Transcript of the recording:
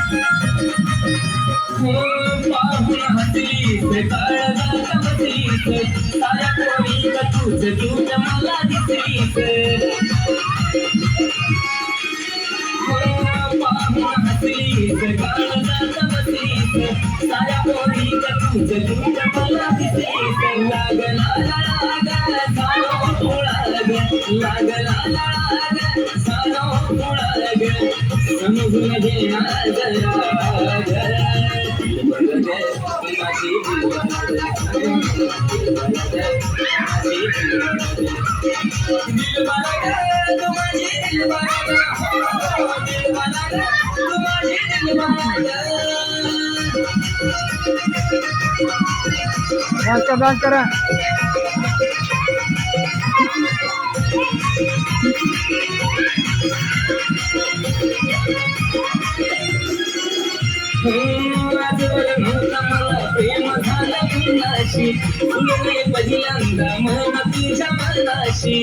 हो पाहून हसलीस काळजात बसलीस साऱ्या पोरीत तूच मला दिसलीस हो पाहून हसलीस काळजात बसलीस साऱ्या पोरीत तूच मला दिसलीस लागला लाग सारो तोळाग लागला लाग सारो तोळाग समजून घेणार जरा डांस करा प्रेम झालं मनाशी फुलले पहिल्यांदा मन तुझ्या मनाशी